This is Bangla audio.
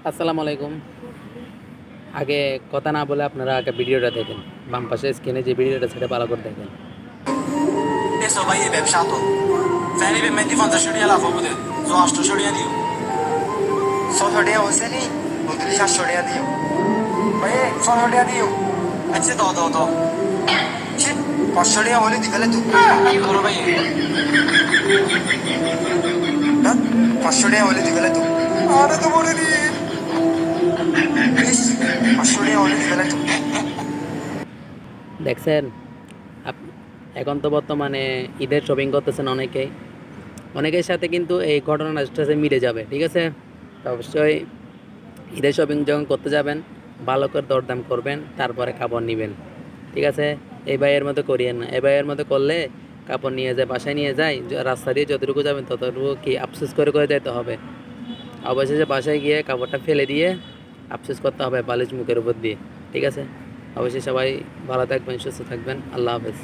আসসালামু আলাইকুম। আগে কথা না বলে আপনারা আগে ভিডিওটা দেখেন। বাম পাশে স্ক্রিনে যে ভিডিওটা সেটা ভালো করে দেখেন। Eso vai e bebe chato. Feri be meti fanza shuriya la fogo de. Zo ashto shuriya diyo. 600 টাকা হয়েছে নি 29,800 টাকা দিও ভাই 600 টাকা দিও Ache do. ছি 500 টাকা হলে দিবেলে তুই Ki koro bhai. 500 টাকা হলে দিবেলে তুই আরে তো বলে দি প্লিজ 500 টাকা হলে দিবেলে তুই দেখছেন এখন তো বর্তমানে ঈদের শপিং করতেছেন অনেকেই। অনেকের সাথে কিন্তু এই ঘটনাটা সাথে মিলে যাবে, ঠিক আছে? তো অবশ্যই ঈদের শপিং যখন করতে যাবেন ভালো করে দরদাম করবেন, তারপরে কাপড় নেবেন, ঠিক আছে? এই ভাইয়ের মতো করিয়েন না। এই ভাইয়ের মতো করলে কাপড় নিয়ে যায়, বাসায় নিয়ে যায়, রাস্তা দিয়ে যতটুকু যাবেন ততটুকু কি আফসোস করে যেতে হবে। অবশেষে বাসায় গিয়ে কাপড়টা ফেলে দিয়ে আফসোস করতে হবে বালিশ মুখের উপর দিয়ে, ঠিক আছে? অবশ্যই সবাই ভালো থাকবেন, সুস্থ থাকবেন। আল্লাহ হাফেজ।